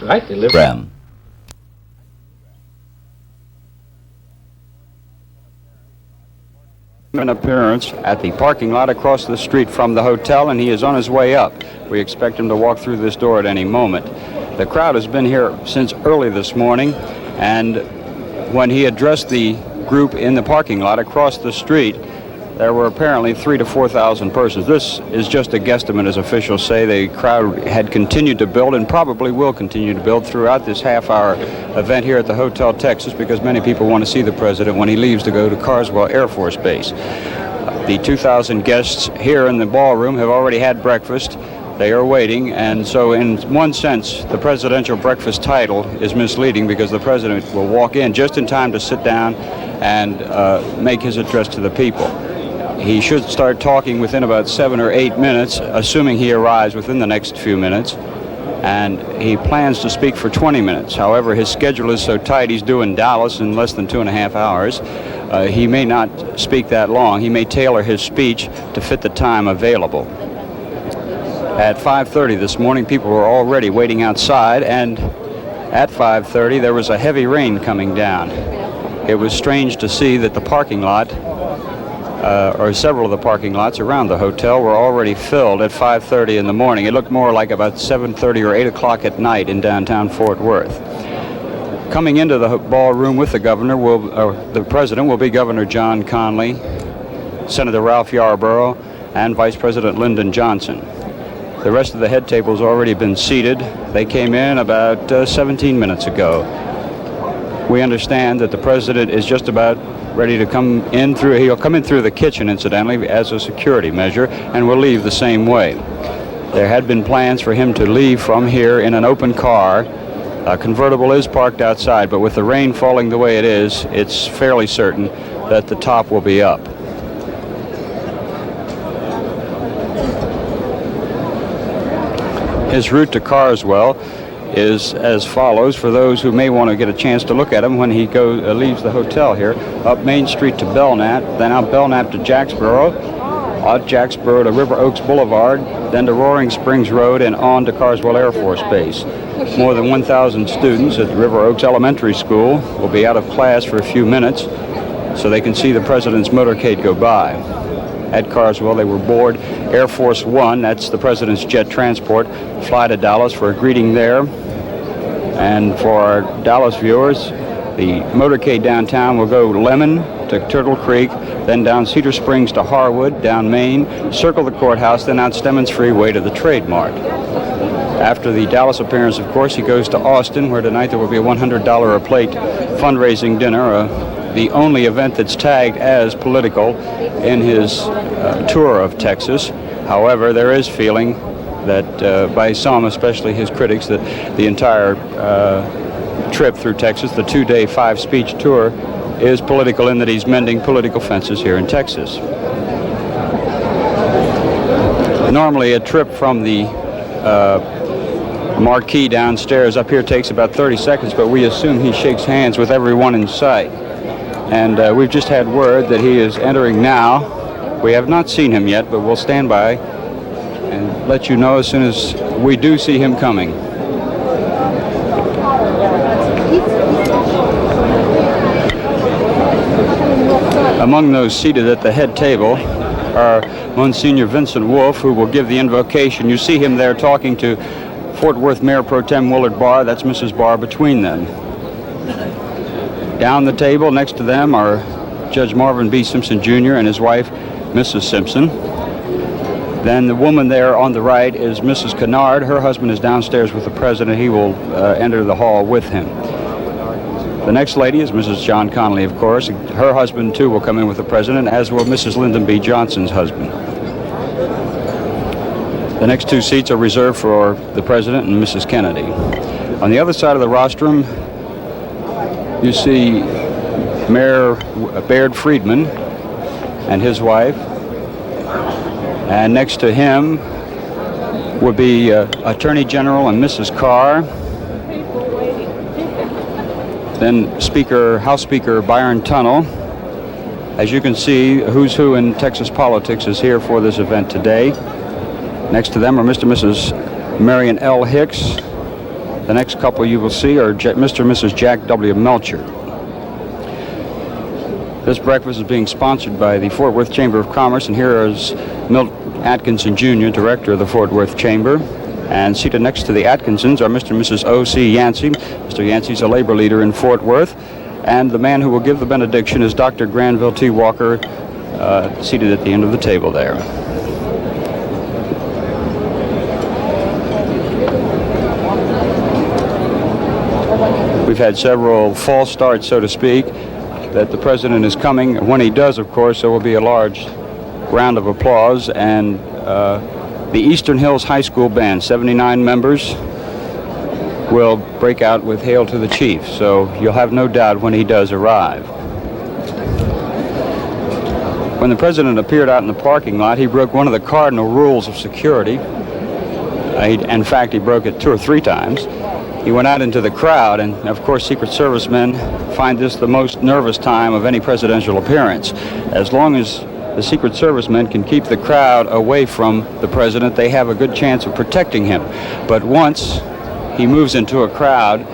Right, they live. Ram. An appearance at the parking lot across the street from the hotel, and he is on his way up. We expect him to walk through this door at any moment. The crowd has been here since early this morning, and when he addressed the group in the parking lot across the street, there were apparently 3,000 to 4,000 persons. This is just a guesstimate, as officials say. The crowd had continued to build and probably will continue to build throughout this half-hour event here at the Hotel Texas, because many people want to see the president when he leaves to go to Carswell Air Force Base. The 2,000 guests here in the ballroom have already had breakfast. They are waiting, and so in one sense, the presidential breakfast title is misleading, because the president will walk in just in time to sit down and make his address to the people. He should start talking within about 7 or 8 minutes, assuming he arrives within the next few minutes. And he plans to speak for 20 minutes. However, his schedule is so tight, he's due in Dallas in less than 2.5 hours. He may not speak that long. He may tailor his speech to fit the time available. At 5:30 this morning, people were already waiting outside, and at 5:30 there was a heavy rain coming down. It was strange to see that the parking lot, or several of the parking lots around the hotel, were already filled at 5:30 in the morning. It looked more like about 7:30 or 8 o'clock at night in downtown Fort Worth. Coming into the ballroom with the governor, the president will be Governor John Connally, Senator Ralph Yarborough, and Vice President Lyndon Johnson. The rest of the head table's already been seated. They came in about 17 minutes ago. We understand that the president is just about ready to come in through. He'll come in through the kitchen, incidentally, as a security measure, and will leave the same way. There had been plans for him to leave from here in an open car. A convertible is parked outside, but with the rain falling the way it is, it's fairly certain that the top will be up. His route to Carswell is as follows, for those who may want to get a chance to look at him when he leaves the hotel here. Up Main Street to Belknap, then out Belknap to Jacksboro, out Jacksboro to River Oaks Boulevard, then to Roaring Springs Road, and on to Carswell Air Force Base. More than 1,000 students at River Oaks Elementary School will be out of class for a few minutes so they can see the president's motorcade go by. At Carswell, they were aboard Air Force One, that's the president's jet transport, fly to Dallas for a greeting there. And for our Dallas viewers, the motorcade downtown will go Lemon to Turtle Creek, then down Cedar Springs to Harwood, down Main, circle the courthouse, then out Stemmons Freeway to the Trade Mart. After the Dallas appearance, of course, he goes to Austin, where tonight there will be a $100 a plate fundraising dinner, the only event that's tagged as political in his tour of Texas. However, there is feeling that by some, especially his critics, that the entire trip through Texas, the 2-day 5-speech tour, is political in that he's mending political fences here in Texas. Normally, a trip from the marquee downstairs up here takes about 30 seconds, but we assume he shakes hands with everyone in sight. And we've just had word that he is entering now. We have not seen him yet, but we'll stand by and let you know as soon as we do see him coming. Among those seated at the head table are Monsignor Vincent Wolf, who will give the invocation. You see him there talking to Fort Worth Mayor Pro Tem Willard Barr. That's Mrs. Barr between them. Down the table next to them are Judge Marvin B. Simpson Jr. and his wife, Mrs. Simpson. Then the woman there on the right is Mrs. Kennard. Her husband is downstairs with the president. He will enter the hall with him. The next lady is Mrs. John Connally, of course. Her husband, too, will come in with the president, as will Mrs. Lyndon B. Johnson's husband. The next two seats are reserved for the president and Mrs. Kennedy. On the other side of the rostrum, you see Mayor Baird Friedman and his wife. And next to him would be Attorney General and Mrs. Carr. Then House Speaker Byron Tunnell. As you can see, who's who in Texas politics is here for this event today. Next to them are Mr. and Mrs. Marion L. Hicks, The next couple you will see are Mr. and Mrs. Jack W. Melcher. This breakfast is being sponsored by the Fort Worth Chamber of Commerce, and here is Milt Atkinson Jr., director of the Fort Worth Chamber. And seated next to the Atkinsons are Mr. and Mrs. O.C. Yancey. Mr. Yancey is a labor leader in Fort Worth, and the man who will give the benediction is Dr. Granville T. Walker, seated at the end of the table there. We've had several false starts, so to speak, that the president is coming. When he does, of course, there will be a large round of applause, and the Eastern Hills High School Band, 79 members, will break out with Hail to the Chief, so you'll have no doubt when he does arrive. When the president appeared out in the parking lot, he broke one of the cardinal rules of security. In fact, he broke it 2 or 3 times. He went out into the crowd, and of course Secret Service men find this the most nervous time of any presidential appearance. As long as the Secret Service men can keep the crowd away from the president, they have a good chance of protecting him. But once he moves into a crowd,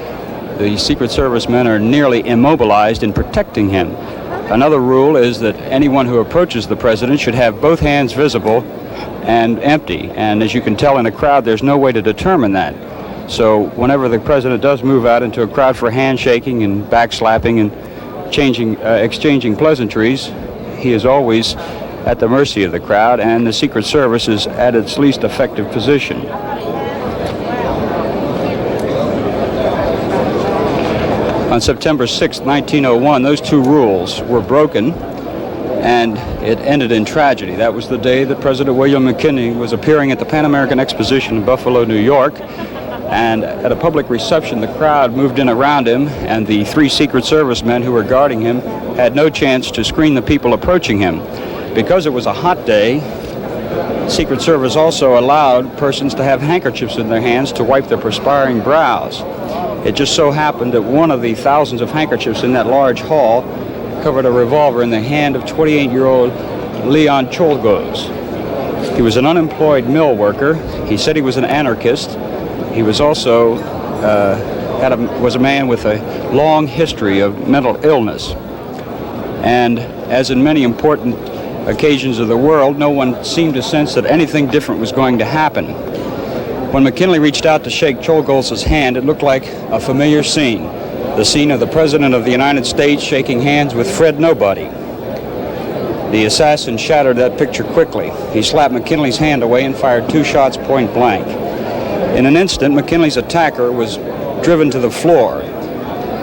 the Secret Service men are nearly immobilized in protecting him. Another rule is that anyone who approaches the president should have both hands visible and empty. And as you can tell in a crowd, there's no way to determine that. So whenever the president does move out into a crowd for handshaking and backslapping and exchanging pleasantries, he is always at the mercy of the crowd, and the Secret Service is at its least effective position. On September 6, 1901, those 2 rules were broken, and it ended in tragedy. That was the day that President William McKinley was appearing at the Pan American Exposition in Buffalo, New York. And at a public reception, the crowd moved in around him, and the 3 Secret Service men who were guarding him had no chance to screen the people approaching him. Because it was a hot day, Secret Service also allowed persons to have handkerchiefs in their hands to wipe their perspiring brows. It just so happened that one of the thousands of handkerchiefs in that large hall covered a revolver in the hand of 28-year-old Leon Czolgosz. He was an unemployed mill worker. He said he was an anarchist. He was also was a man with a long history of mental illness. And as in many important occasions of the world, no one seemed to sense that anything different was going to happen. When McKinley reached out to shake Czolgosz's hand, it looked like a familiar scene. The scene of the President of the United States shaking hands with Fred Nobody. The assassin shattered that picture quickly. He slapped McKinley's hand away and fired 2 shots point blank. In an instant, McKinley's attacker was driven to the floor.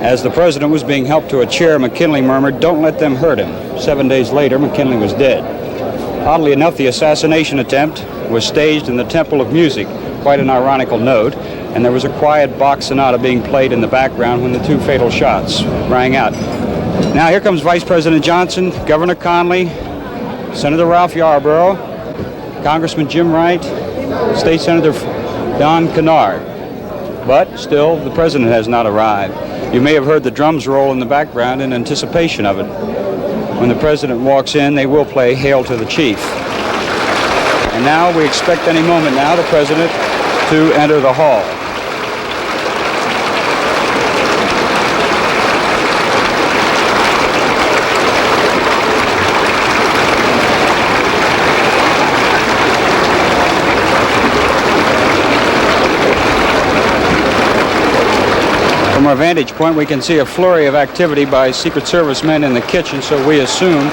As the president was being helped to a chair, McKinley murmured, "Don't let them hurt him." 7 days later, McKinley was dead. Oddly enough, the assassination attempt was staged in the Temple of Music, quite an ironical note, and there was a quiet Bach sonata being played in the background when the 2 fatal shots rang out. Now here comes Vice President Johnson, Governor Conley, Senator Ralph Yarborough, Congressman Jim Wright, State Senator Don Kennard. But still, the president has not arrived. You may have heard the drums roll in the background in anticipation of it. When the president walks in, they will play Hail to the Chief. And now we expect any moment now the president to enter the hall. From our vantage point, we can see a flurry of activity by Secret Service men in the kitchen, so we assume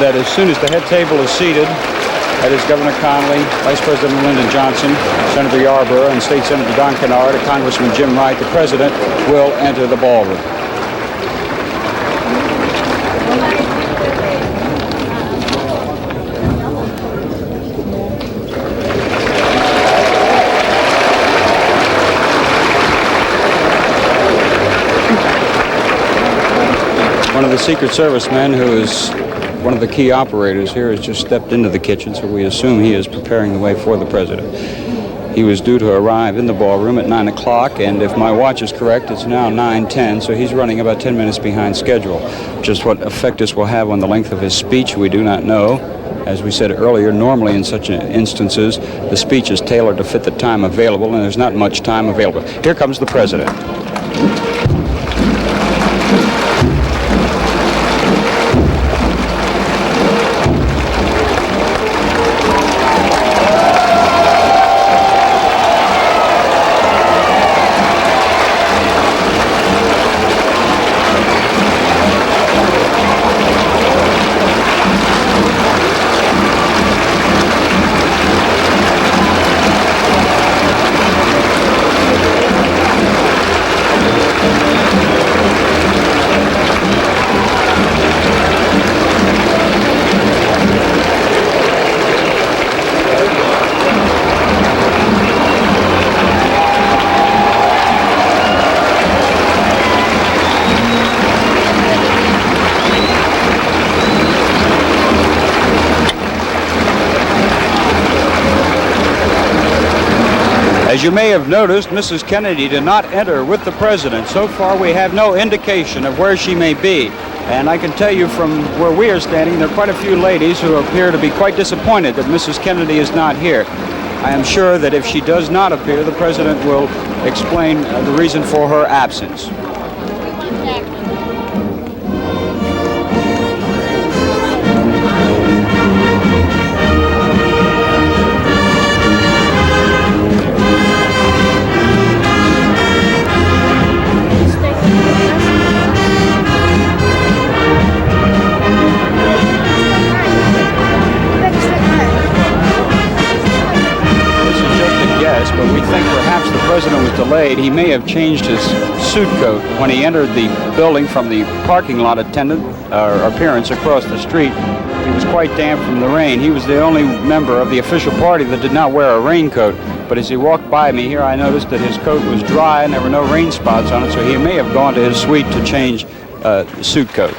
that as soon as the head table is seated, that is Governor Conley, Vice President Lyndon Johnson, Senator Yarborough, and State Senator Don Kennard, and Congressman Jim Wright, the president will enter the ballroom. One of the Secret Service men, who is one of the key operators here, has just stepped into the kitchen, so we assume he is preparing the way for the president. He was due to arrive in the ballroom at 9 o'clock, and if my watch is correct, it's now 9:10, so he's running about 10 minutes behind schedule. Just what effect this will have on the length of his speech, we do not know. As we said earlier, normally in such instances, the speech is tailored to fit the time available, and there's not much time available. Here comes the President. As you may have noticed, Mrs. Kennedy did not enter with the President. So far, we have no indication of where she may be. And I can tell you from where we are standing, there are quite a few ladies who appear to be quite disappointed that Mrs. Kennedy is not here. I am sure that if she does not appear, the President will explain the reason for her absence. But we think perhaps the President was delayed. He may have changed his suit coat when he entered the building from the parking lot appearance across the street. He was quite damp from the rain. He was the only member of the official party that did not wear a raincoat. But as he walked by me here, I noticed that his coat was dry and there were no rain spots on it, so he may have gone to his suite to change the suit coat.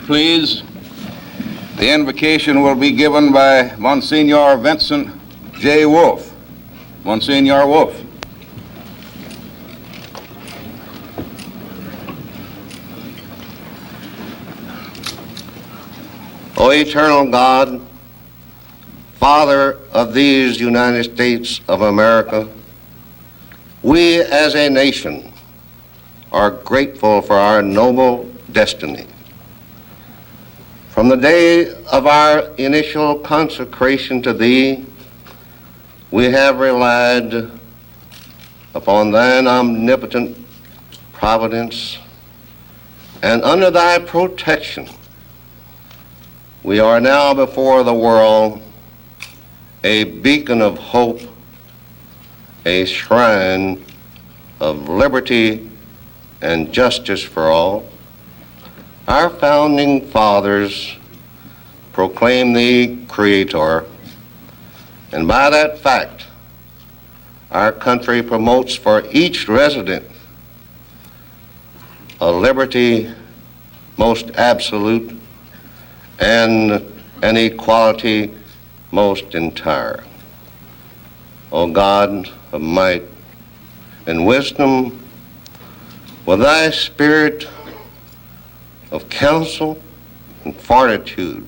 Please. The invocation will be given by Monsignor Vincent J. Wolfe. Monsignor Wolfe. O eternal God, Father of these United States of America, we as a nation are grateful for our noble destiny. From the day of our initial consecration to Thee, we have relied upon Thine omnipotent providence, and under Thy protection, we are now before the world a beacon of hope, a shrine of liberty and justice for all. Our founding fathers proclaimed Thee Creator, and by that fact, our country promotes for each resident a liberty most absolute and an equality most entire. O God of might and wisdom, with Thy Spirit of counsel and fortitude,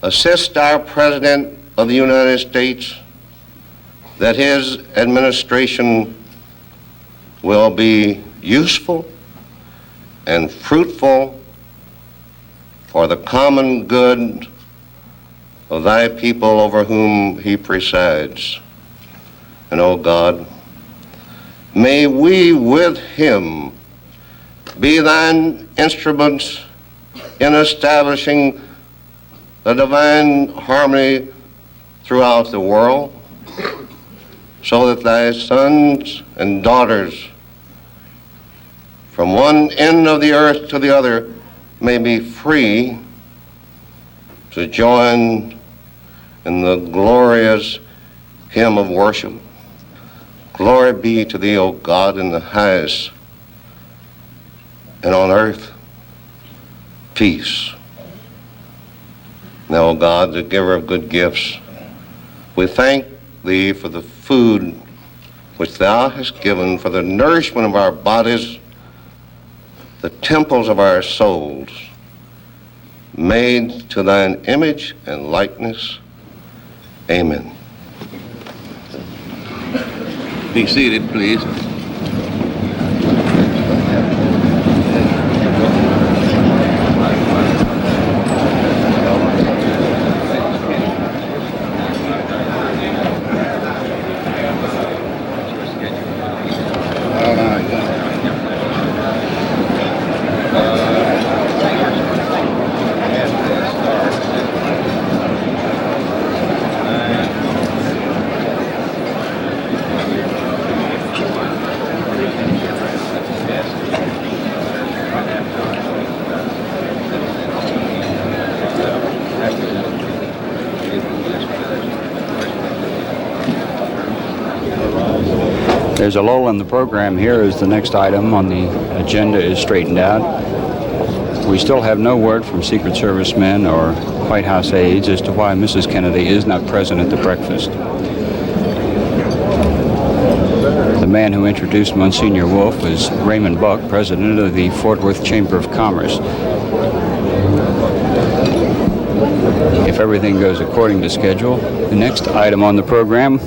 assist our President of the United States that his administration will be useful and fruitful for the common good of Thy people over whom he presides. And, O God, may we with him be Thine instruments in establishing the divine harmony throughout the world, so that Thy sons and daughters from one end of the earth to the other may be free to join in the glorious hymn of worship. Glory be to Thee, O God, in the highest, and on earth, peace. Now, O God, the giver of good gifts, we thank thee for the food which thou hast given for the nourishment of our bodies, the temples of our souls, made to thine image and likeness. Amen. Be seated, please. There's a lull in the program here as the next item on the agenda is straightened out. We still have no word from Secret Service men or White House aides as to why Mrs. Kennedy is not present at the breakfast. The man who introduced Monsignor Wolf was Raymond Buck, president of the Fort Worth Chamber of Commerce. If everything goes according to schedule, the next item on the program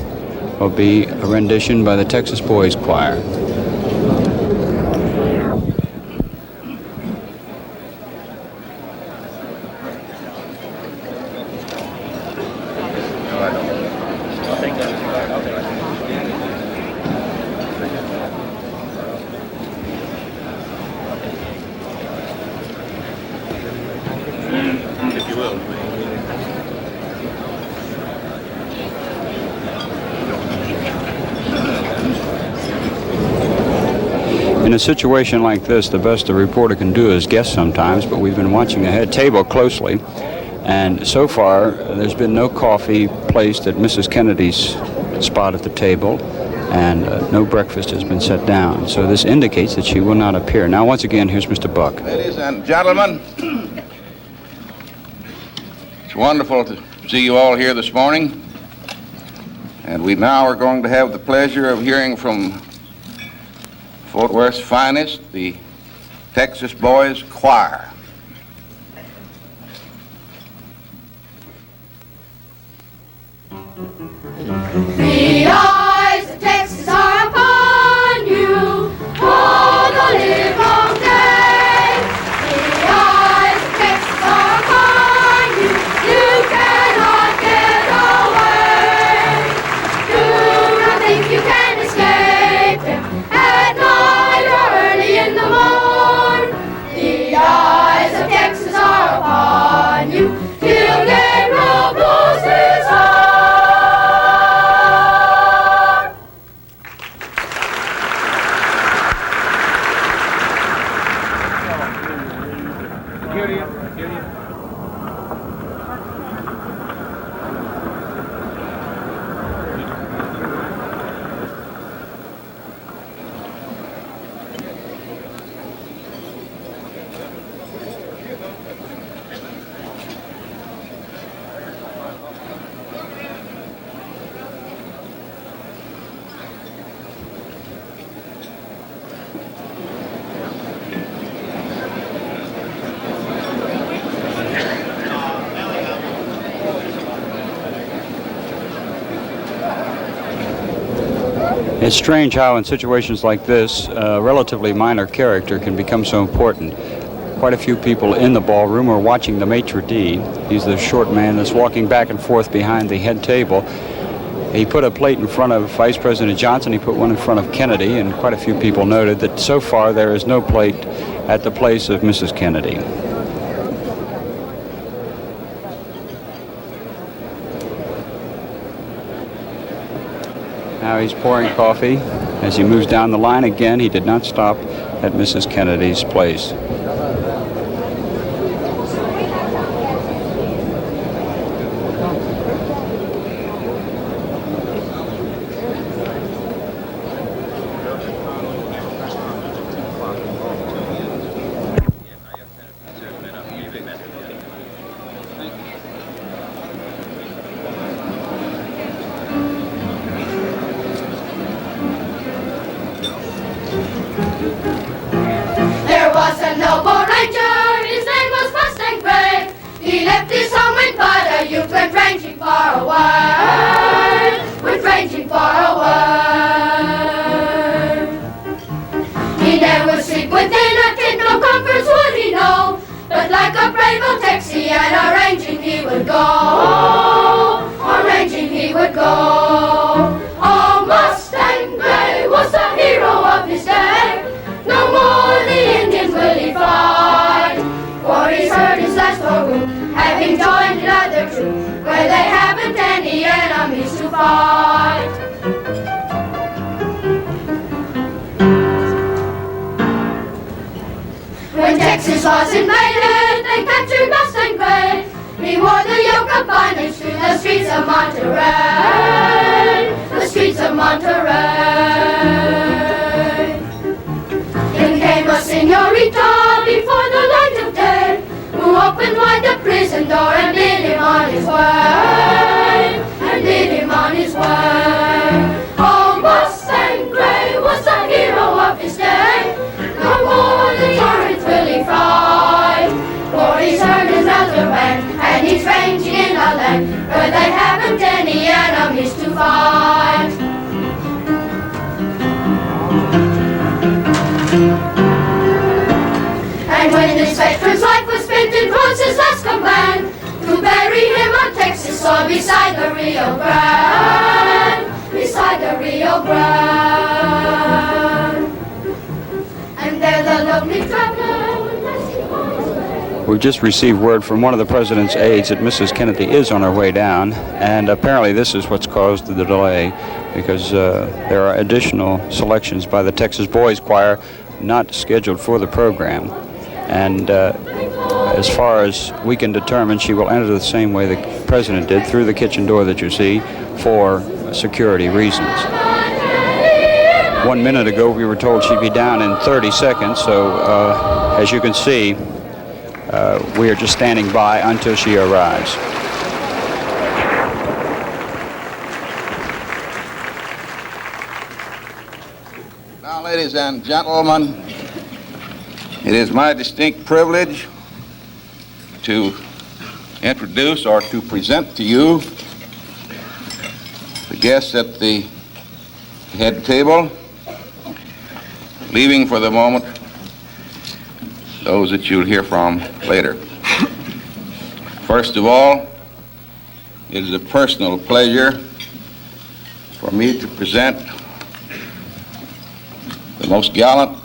will be a rendition by the Texas Boys Choir. If you will. In a situation like this, the best a reporter can do is guess sometimes, but we've been watching the head table closely, and so far there's been no coffee placed at Mrs. Kennedy's spot at the table, and no breakfast has been set down. So this indicates that she will not appear. Now, once again, here's Mr. Buck. Ladies and gentlemen, it's wonderful to see you all here this morning, and we now are going to have the pleasure of hearing from Fort Worth's finest, the Texas Boys Choir. The eyes of Texas are upon you, all the livelong day. The eyes of Texas are upon you, you cannot get away. Do not think you can escape them at night or early in the morn. The eyes of Texas are upon you, till Gabriel blows his horn. It's strange how in situations like this, a relatively minor character can become so important. Quite a few people in the ballroom are watching the maitre d'. He's the short man that's walking back and forth behind the head table. He put a plate in front of Vice President Johnson. He put one in front of Kennedy, and quite a few people noted that so far there is no plate at the place of Mrs. Kennedy. Now he's pouring coffee. As he moves down the line again, he did not stop at Mrs. Kennedy's place. There was a noble ranger, his name was Mustang Gray. He left his home in Butter, went ranging far away, went ranging far away. He never sleep within a tent, no comforts would he know, but like a brave old Texian, a-ranging he would go, a-ranging he would go. Oh, Mustang Gray was the hero of his day, no more the Indians will he fight, for he's heard his last war whoop, having joined another troop, where they haven't any enemies to fight. When Texas was invaded, they captured Mustang Gray. He wore the yoke of bondage through the streets of Monterey, the streets of Monterey. In came a señorita before the light of day, who opened wide the prison door and led him on his way, and led him on his way. Oh, Mustang Gray was the hero of his day, no more the torrents will he fright, for he's heard his elder band, and he's ranging in a land where they haven't any enemies to fight. And when this veteran's life was spent in Rose's last command, to bury him on Texas soil beside the Rio Grande, beside the Rio Grande. And there the lonely traveler would rest his way. We've just received word from one of the president's aides that Mrs. Kennedy is on her way down, and apparently this is what's caused the delay, because there are additional selections by the Texas Boys Choir not scheduled for the program. And as far as we can determine, she will enter the same way the president did, through the kitchen door that you see, for security reasons. 1 minute ago, we were told she'd be down in 30 seconds, so as you can see, we are just standing by until she arrives. Now, ladies and gentlemen, it is my distinct privilege to introduce or to present to you the guests at the head table, leaving for the moment those that you'll hear from later. First of all, it is a personal pleasure for me to present the most gallant,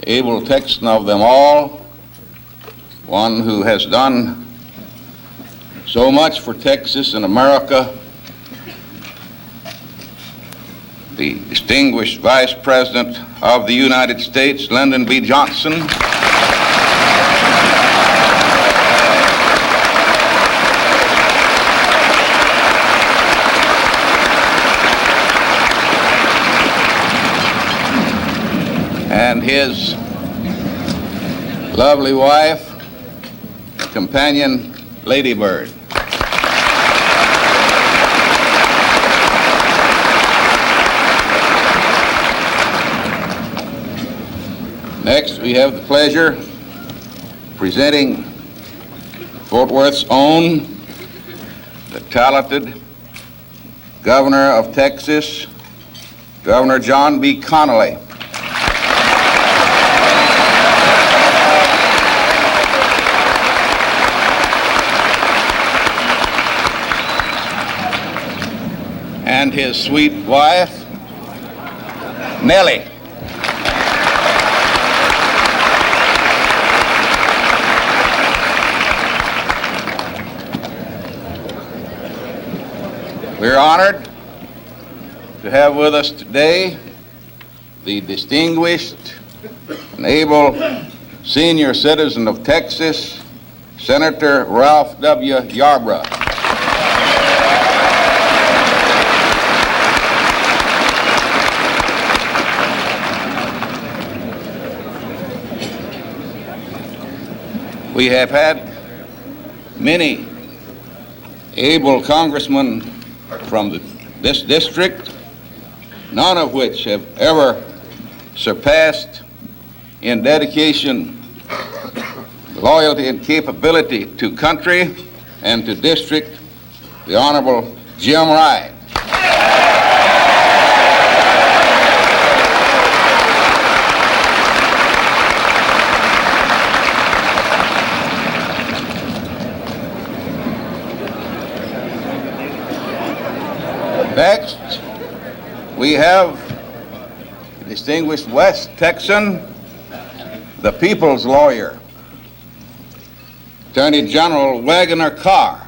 able Texan of them all, one who has done so much for Texas and America, the distinguished Vice President of the United States, Lyndon B. Johnson. And his lovely wife, companion, Lady Bird. Next, we have the pleasure of presenting Fort Worth's own, the talented Governor of Texas, Governor John B. Connally. And his sweet wife, Nellie. We're honored to have with us today the distinguished and able senior citizen of Texas, Senator Ralph W. Yarborough. We have had many able congressmen from this district, none of which have ever surpassed in dedication, loyalty, and capability to country and to district, the Honorable Jim Wright. Next, we have the distinguished West Texan, the people's lawyer, Attorney General Wagoner Carr.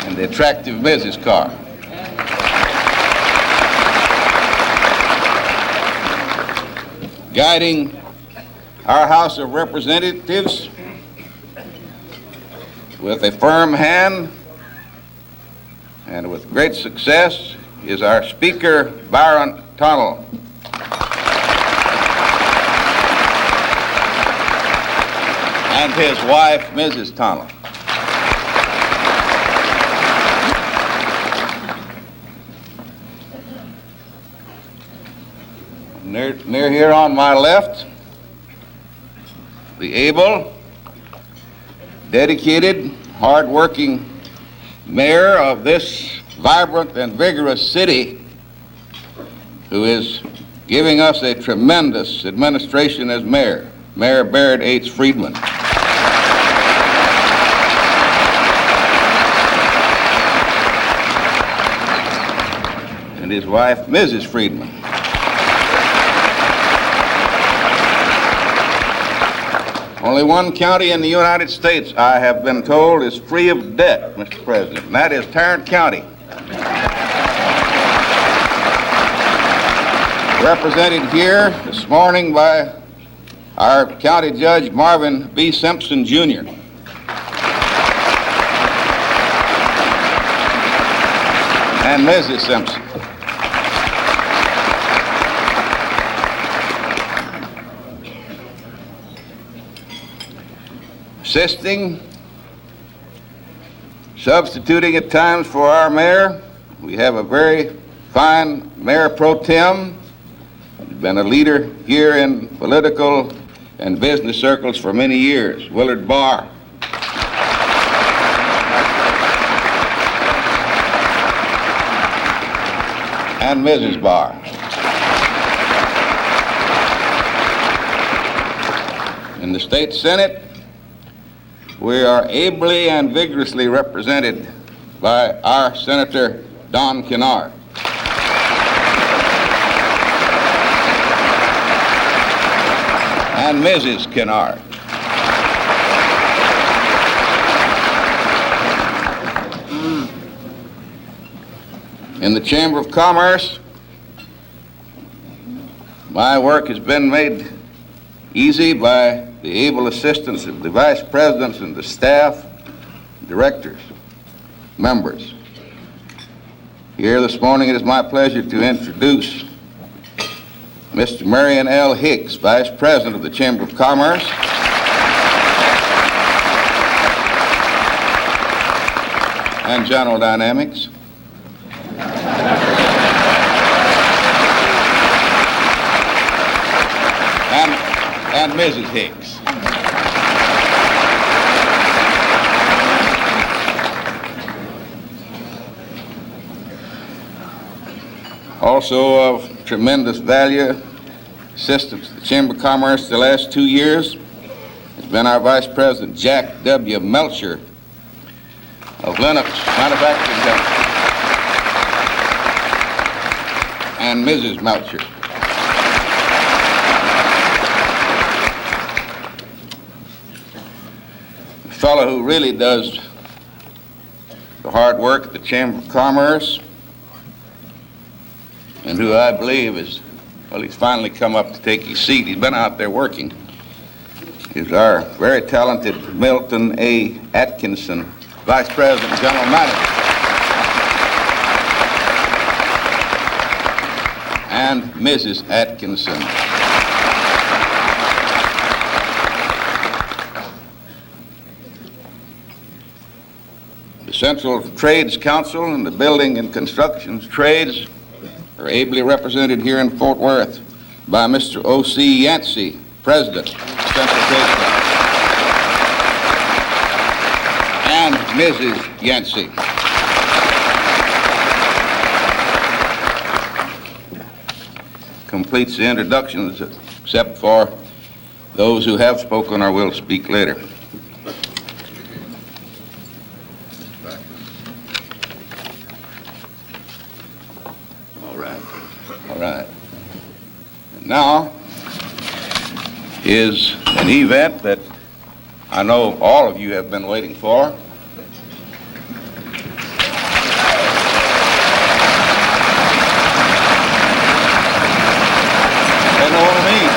And the attractive Mrs. Carr. Guiding our House of Representatives with a firm hand and with great success is our Speaker, Byron Tunnell. And his wife, Mrs. Tunnell. Near here on my left, the able, dedicated, hard-working mayor of this vibrant and vigorous city, who is giving us a tremendous administration as mayor, Mayor Barrett H. Friedman. And his wife, Mrs. Friedman. Only one county in the United States, I have been told, is free of debt, Mr. President, and that is Tarrant County. Represented here this morning by our County Judge Marvin B. Simpson, Jr. And Mrs. Simpson. Assisting, substituting at times for our mayor, we have a very fine Mayor Pro Tem. He's been a leader here in political and business circles for many years, Willard Barr. And Mrs. Barr. In the state Senate, we are ably and vigorously represented by our Senator Don Kennard. And Mrs. Kennard. In the Chamber of Commerce, my work has been made easy by the able assistance of the vice presidents and the staff, directors, members. Here this morning, it is my pleasure to introduce Mr. Marion L. Hicks, Vice President of the Chamber of Commerce, and General Dynamics. And Mrs. Hicks. Also of tremendous value, assistance to the Chamber of Commerce the last 2 years has been our Vice President Jack W. Melcher of Lennox Manufacturing Company, and Mrs. Melcher. A fellow who really does the hard work at the Chamber of Commerce, and who I believe is, well, he's finally come up to take his seat. He's been out there working. Is our very talented Milton A. Atkinson, Vice President and General Manager. And Mrs. Atkinson. The Central Trades Council and the building and construction trades are ably represented here in Fort Worth by Mr. O.C. Yancey, President, Central Trades Council, and Mrs. Yancey. Completes the introductions, except for those who have spoken or will speak later. All right. And now is an event that I know all of you have been waiting for. They know what I mean.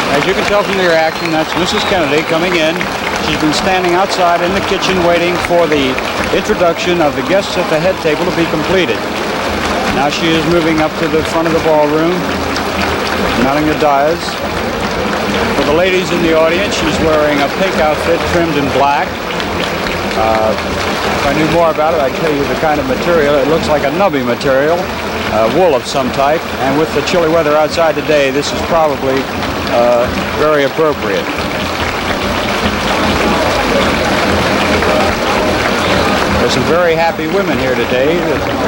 As you can tell from the reaction, that's Mrs. Kennedy coming in. She's been standing outside in the kitchen waiting for the introduction of the guests at the head table to be completed. Now she is moving up to the front of the ballroom, mounting the dais. For the ladies in the audience, she's wearing a pink outfit trimmed in black. If I knew more about it, I'd tell you the kind of material. It looks like a nubby material, wool of some type. And with the chilly weather outside today, this is probably very appropriate. There's some very happy women here today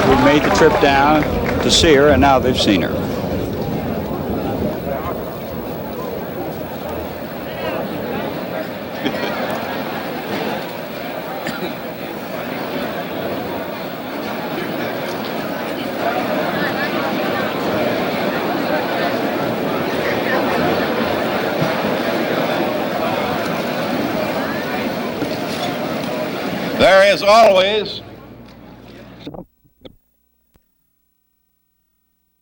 who made the trip down to see her, and now they've seen her. There is always